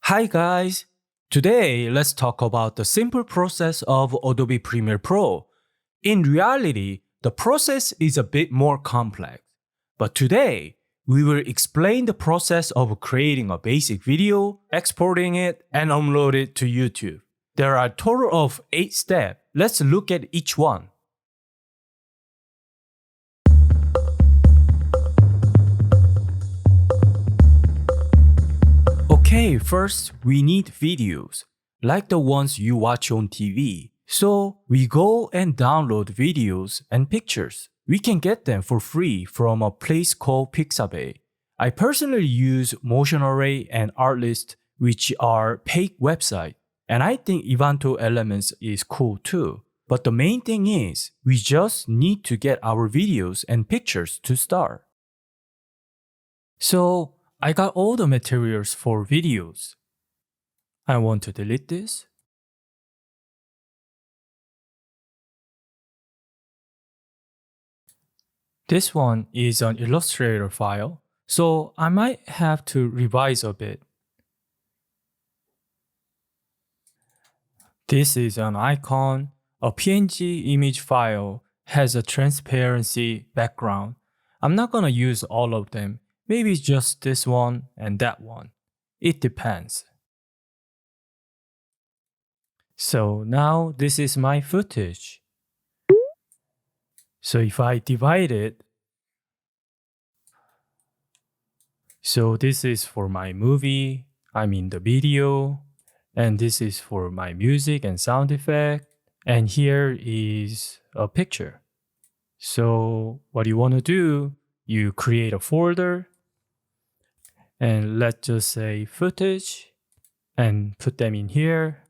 Hi guys! Today, let's talk about the simple process of Adobe Premiere Pro. In reality, the process is a bit more complex. But today, we will explain the process of creating a basic video, exporting it, and upload it to YouTube. There are a total of 8 steps. Let's look at each one. Okay, first we need videos, like the ones you watch on TV. So we go and download videos and pictures. We can get them for free from a place called Pixabay. I personally use Motion Array and Artlist, which are paid websites, and I think Evanto Elements is cool too. But the main thing is, we just need to get our videos and pictures to start. So I got all the materials for videos. I want to delete this. This one is an Illustrator file, so I might have to revise a bit. This is an icon. A PNG image file has a transparency background. I'm not gonna use all of them. Maybe just this one and that one. It depends. So now this is my footage. So if I divide it, so this is for my movie, the video, and this is for my music and sound effect, and here is a picture. So what you want to do, you create a folder, and let's just say footage, and put them in here.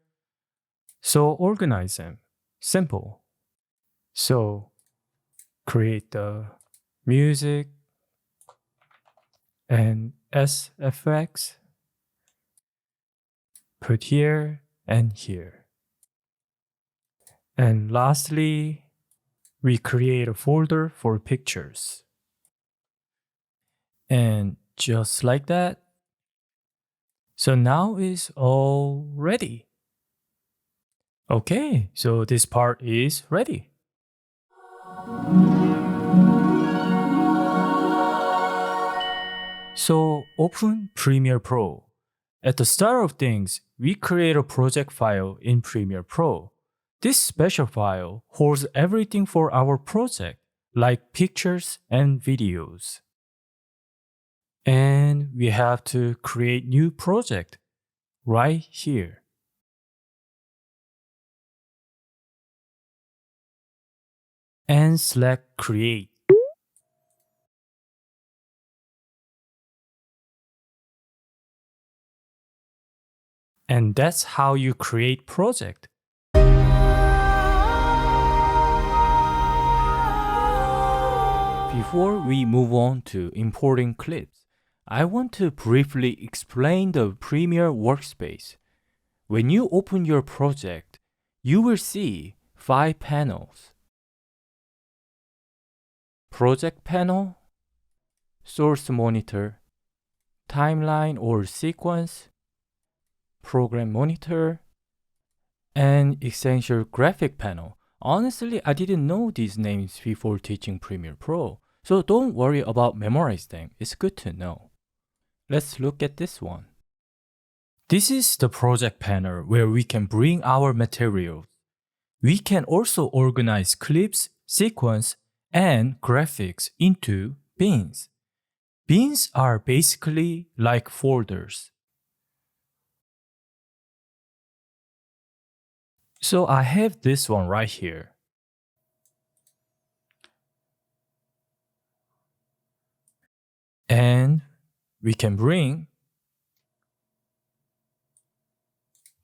So organize them, simple. So create the music and SFX, put here and here. And lastly, we create a folder for pictures. And just like that. So now it's all ready. Okay, so this part is ready. So open Premiere Pro. At the start of things, we create a project file in Premiere Pro. This special file holds everything for our project, like pictures and videos. And we have to create new project right here. And select Create. And that's how you create project. Before we move on to importing clips, I want to briefly explain the Premiere workspace. When you open your project, you will see 5 panels. Project panel, source monitor, timeline or sequence, program monitor, and essential graphic panel. Honestly, I didn't know these names before teaching Premiere Pro, so don't worry about memorizing them. It's good to know. Let's look at this one. This is the project panel where we can bring our materials. We can also organize clips, sequence, and graphics into bins. Bins are basically like folders. So I have this one right here. And we can bring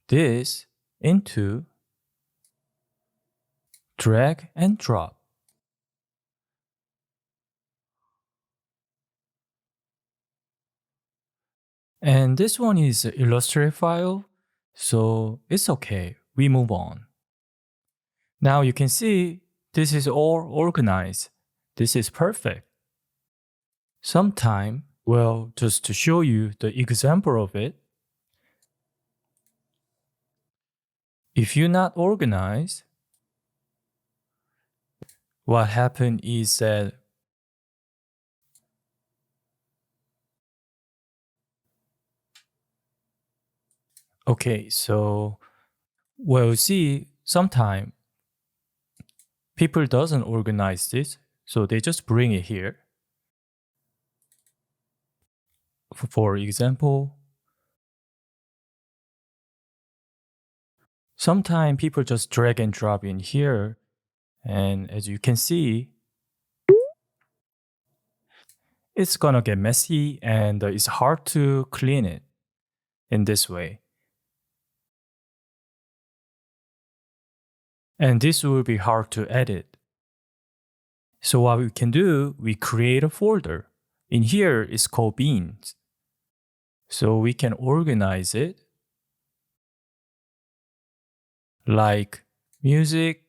this into drag and drop. And this one is an Illustrator file, so it's okay. We move on. Now you can see this is all organized. This is perfect. Sometime, well, just to show you the example of it, If you're not organized, what happened is that okay, so we'll see sometime people doesn't organize this, so they just bring it here. For example, sometimes people just drag and drop in here, and as you can see, it's gonna get messy and it's hard to clean it in this way. And this will be hard to edit. So what we can do, we create a folder. In here, it's called beans. So we can organize it like music.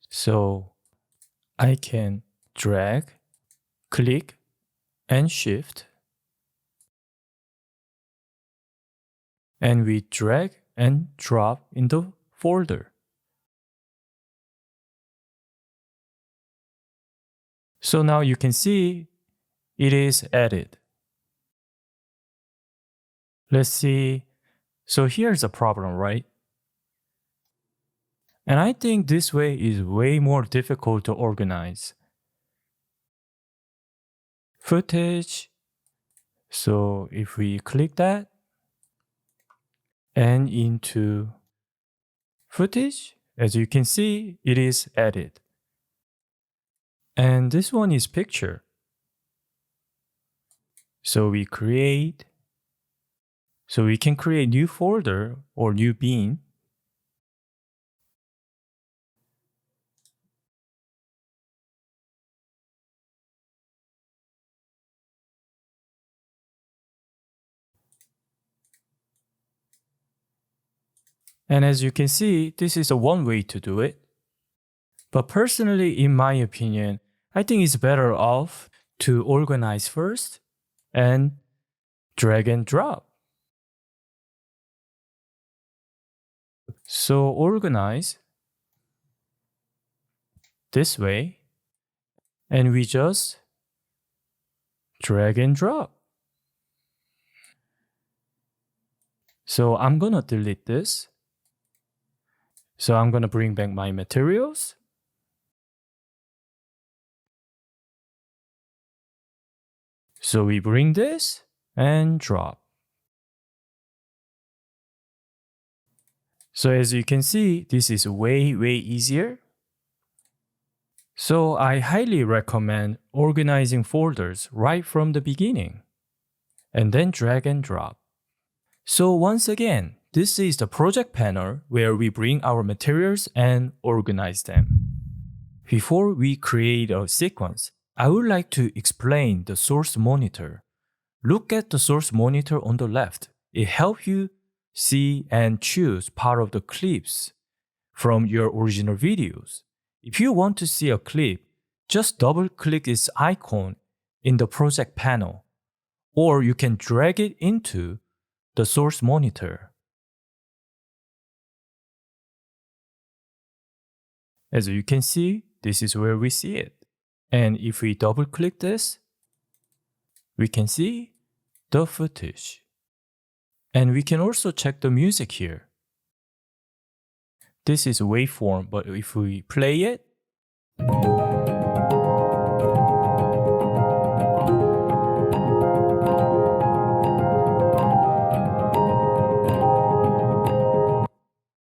So I can drag, click, and shift. And we drag and drop in the folder. So now you can see it is added. Let's see. So here's a problem, right? And I think this way is way more difficult to organize. Footage. So if we click that and into footage, as you can see, it is added. And this one is picture. So we create. So we can create new folder or new bean. And as you can see, this is a one way to do it. But personally, in my opinion, I think it's better off to organize first and drag and drop. So organize this way, and we just drag and drop. So I'm gonna delete this. So I'm gonna bring back my materials. So we bring this and drop. So as you can see, this is way easier. So I highly recommend organizing folders right from the beginning and then drag and drop. So once again, this is the project panel where we bring our materials and organize them. Before we create a sequence, I would like to explain the source monitor. Look at the source monitor on the left. It helps you see and choose part of the clips from your original videos. If you want to see a clip, just double-click its icon in the project panel, or you can drag it into the source monitor. As you can see, this is where we see it. And if we double-click this, we can see the footage. And we can also check the music here. This is a waveform, but if we play it,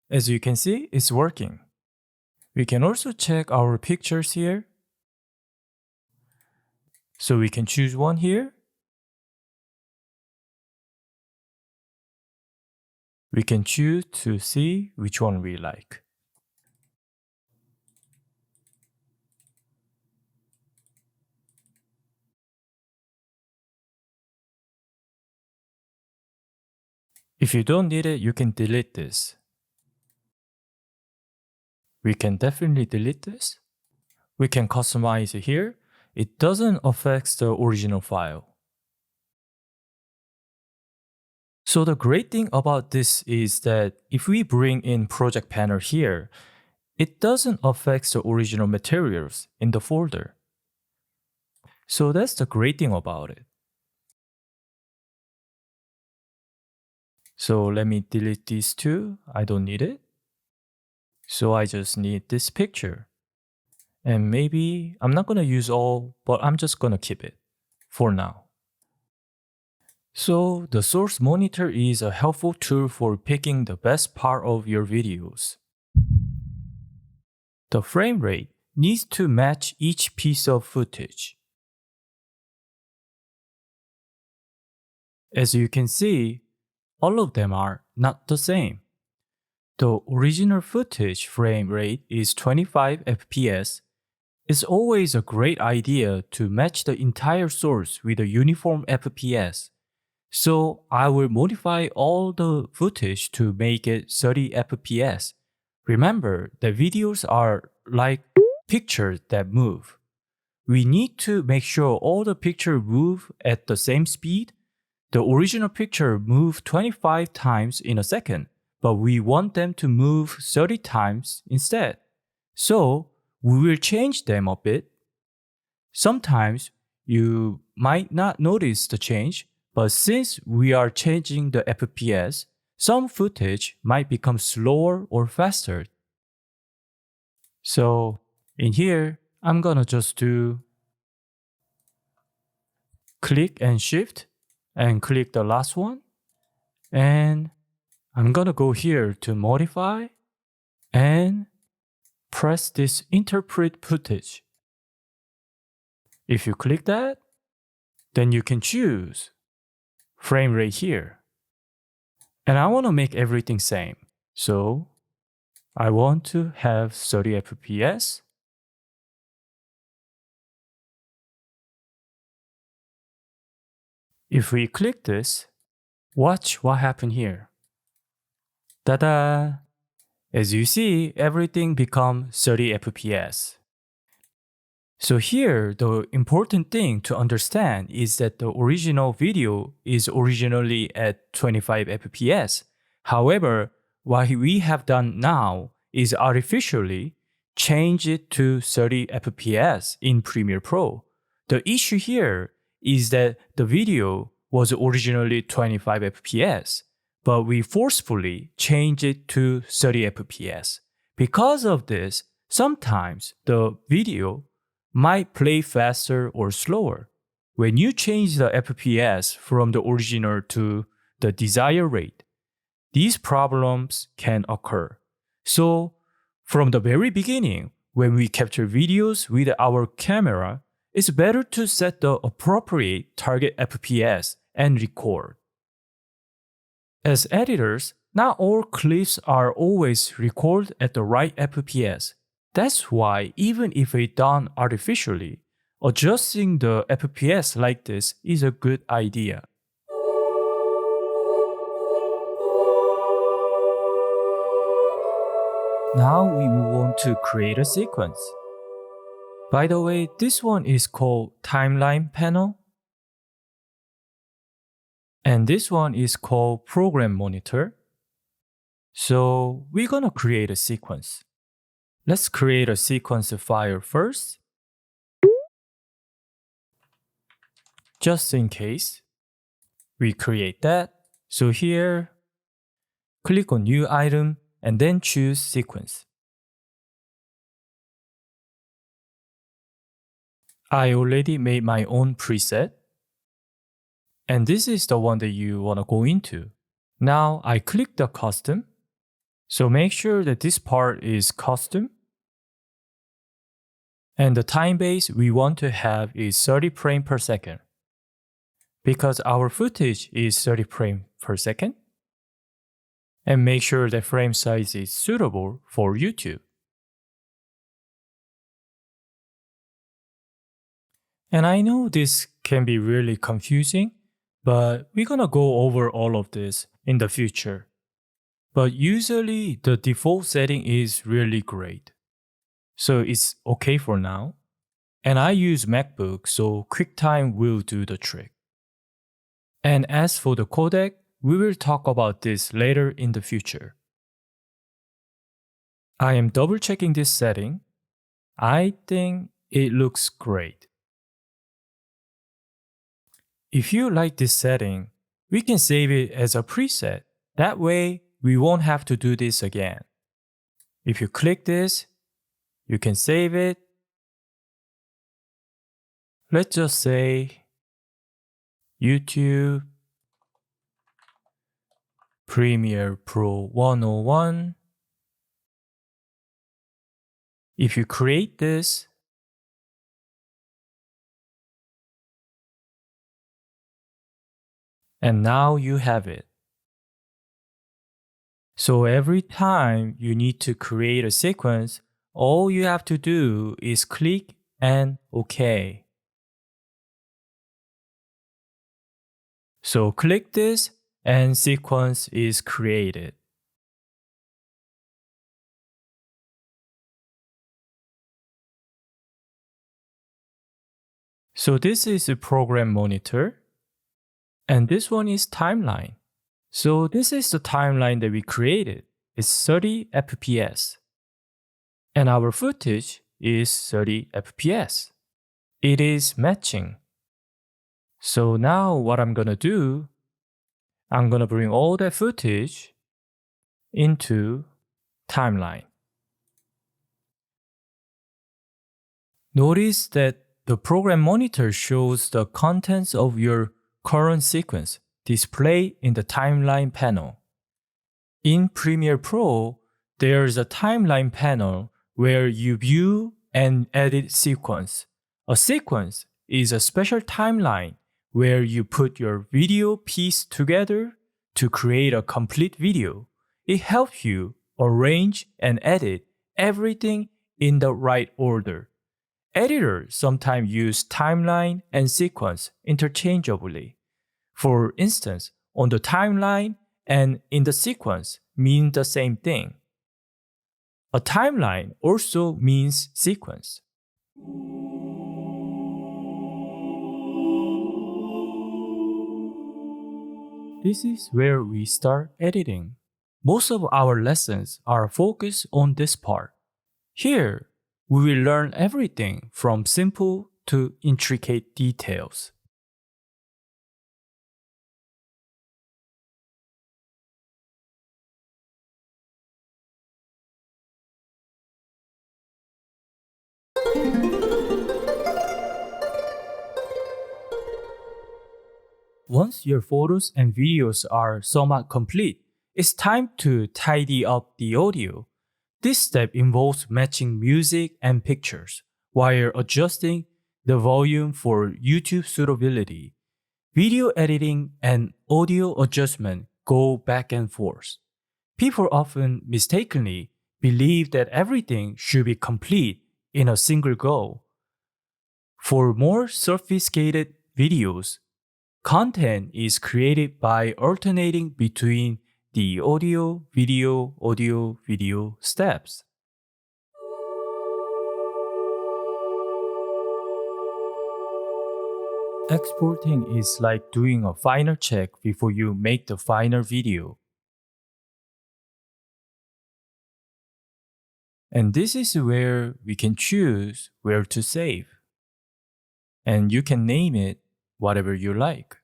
as you can see, it's working. We can also check our pictures here. So we can choose one here. We can choose to see which one we like. If you don't need it, you can delete this. We can definitely delete this. We can customize it here. It doesn't affect the original file. So the great thing about this is that if we bring in Project Panel here, it doesn't affect the original materials in the folder. So that's the great thing about it. So let me delete these two. I don't need it. So I just need this picture. And maybe I'm not going to use all, but I'm just going to keep it for now. So the source monitor is a helpful tool for picking the best part of your videos. The frame rate needs to match each piece of footage. As you can see, all of them are not the same. The original footage frame rate is 25 fps. It's always a great idea to match the entire source with a uniform fps. So I will modify all the footage to make it 30 fps. Remember that videos are like pictures that move. We need to make sure all the pictures move at the same speed. The original picture moved 25 times in a second, but we want them to move 30 times instead. So we will change them a bit. Sometimes you might not notice the change, but since we are changing the FPS, some footage might become slower or faster. So in here, I'm gonna just do click and shift and click the last one. And I'm gonna go here to modify and press this interpret footage. If you click that, then you can choose frame rate here. And I want to make everything same. So I want to have 30 fps. If we click this, watch what happened here. Ta-da! As you see, everything becomes 30 fps. So here, the important thing to understand is that the original video is originally at 25 fps. However, what we have done now is artificially change it to 30 fps in Premiere Pro. The issue here is that the video was originally 25 fps, but we forcefully changed it to 30 fps. Because of this, sometimes the video might play faster or slower. When you change the FPS from the original to the desired rate, these problems can occur. So, from the very beginning, when we capture videos with our camera, it's better to set the appropriate target FPS and record. As editors, not all clips are always recorded at the right FPS. That's why even if it's done artificially, adjusting the FPS like this is a good idea. Now we move on to create a sequence. By the way, this one is called Timeline Panel. And this one is called Program Monitor. So we're gonna create a sequence. Let's create a sequence file first. Just in case, we create that. So here, click on New Item and then choose Sequence. I already made my own preset. And this is the one that you want to go into. Now I click the Custom. So make sure that this part is Custom. And the time base we want to have is 30 frames per second. Because our footage is 30 frames per second. And make sure the frame size is suitable for YouTube. And I know this can be really confusing, but we're gonna go over all of this in the future. But usually the default setting is really great. So it's okay for now. And I use MacBook, so QuickTime will do the trick. And as for the codec, we will talk about this later in the future. I am double checking this setting. I think it looks great. If you like this setting, we can save it as a preset. That way, we won't have to do this again. If you click this, you can save it. Let's just say YouTube Premiere Pro 101. If you create this, and now you have it. So every time you need to create a sequence, all you have to do is click and OK. So click this and sequence is created. So this is a program monitor, and this one is timeline. So this is the timeline that we created. It's 30 FPS. And our footage is 30 FPS. It is matching. So now what I'm gonna do, I'm gonna bring all that footage into timeline. Notice that the program monitor shows the contents of your current sequence displayed in the timeline panel. In Premiere Pro, there's a timeline panel where you view and edit sequence. A sequence is a special timeline where you put your video piece together to create a complete video. It helps you arrange and edit everything in the right order. Editors sometimes use timeline and sequence interchangeably. For instance, on the timeline and in the sequence mean the same thing. A timeline also means sequence. This is where we start editing. Most of our lessons are focused on this part. Here, we will learn everything from simple to intricate details. Once your photos and videos are somewhat complete, it's time to tidy up the audio. This step involves matching music and pictures while adjusting the volume for YouTube suitability. Video editing and audio adjustment go back and forth. People often mistakenly believe that everything should be complete in a single go. For more sophisticated videos, content is created by alternating between the audio, video steps. Exporting is like doing a final check before you make the final video. And this is where we can choose where to save. And you can name it whatever you like.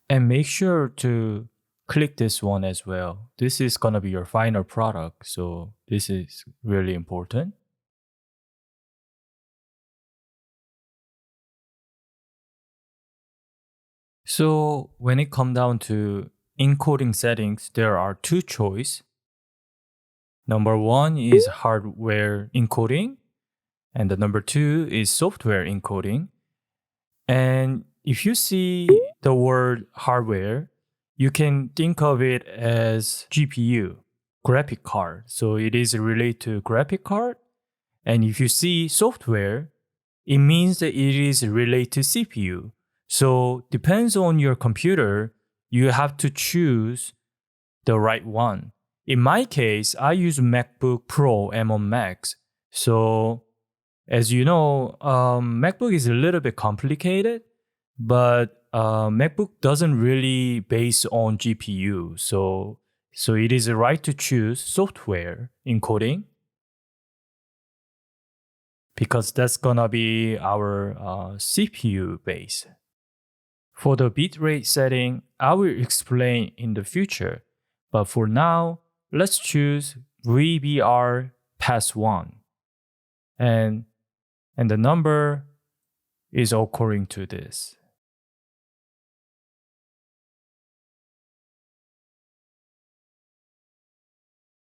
And make sure to click this one as well. This is gonna be your final product, so this is really important. So when it comes down to encoding settings, there are two choices. Number one is hardware encoding, and the number two is software encoding. And if you see the word hardware, you can think of it as GPU, graphic card. So it is related to graphic card. And if you see software, it means that it is related to CPU. So depends on your computer, you have to choose the right one. In my case, I use MacBook Pro M1 Max. So, as you know, MacBook is a little bit complicated, but MacBook doesn't really base on GPU. So it is right to choose software encoding because that's gonna be our CPU base. For the bitrate setting, I will explain in the future, but for now, let's choose VBR pass 1. And the number is according to this.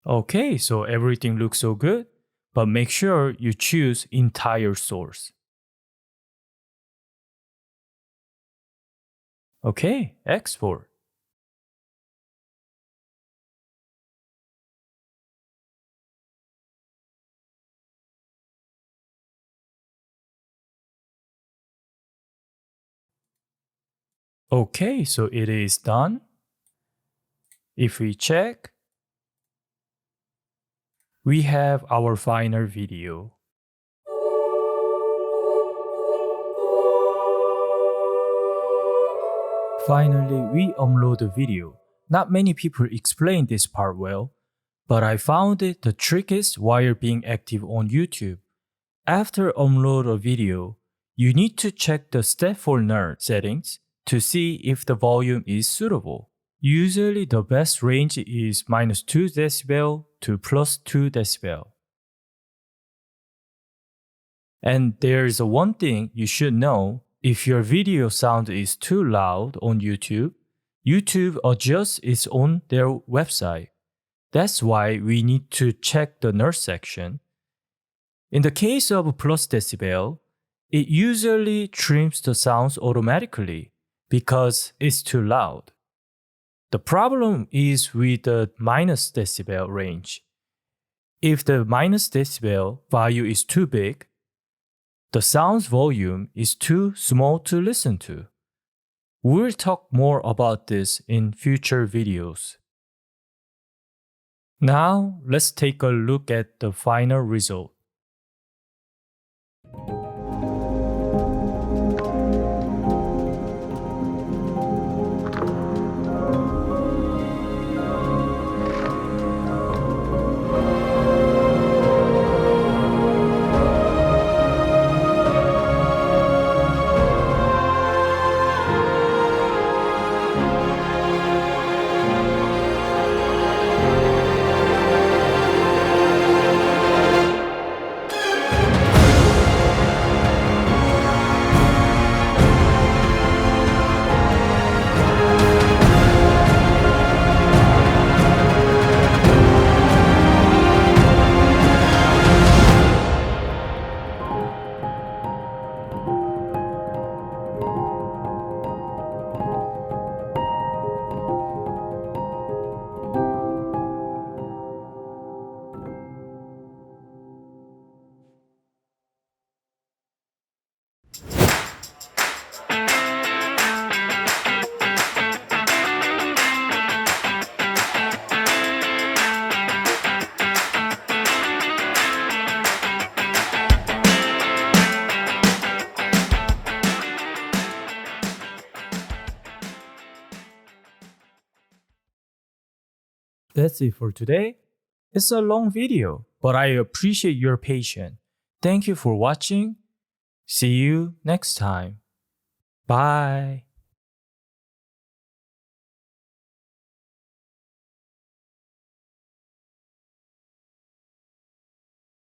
Okay, so everything looks so good, but make sure you choose entire source. Okay, export. Okay, so it is done. If we check, we have our final video. Finally, we upload the video. Not many people explain this part well, but I found it the trickiest while being active on YouTube. After upload a video, you need to check the Step for Nerd settings to see if the volume is suitable. Usually the best range is -2 dB to +2 dB. And there's one thing you should know. If your video sound is too loud on YouTube, YouTube adjusts it on their website. That's why we need to check the nerd section. In the case of +decibel, it usually trims the sounds automatically because it's too loud. The problem is with the -decibel range. If the -decibel value is too big, the sound's volume is too small to listen to. We'll talk more about this in future videos. Now, let's take a look at the final result. That's it for today. It's a long video, but I appreciate your patience. Thank you for watching. See you next time. Bye.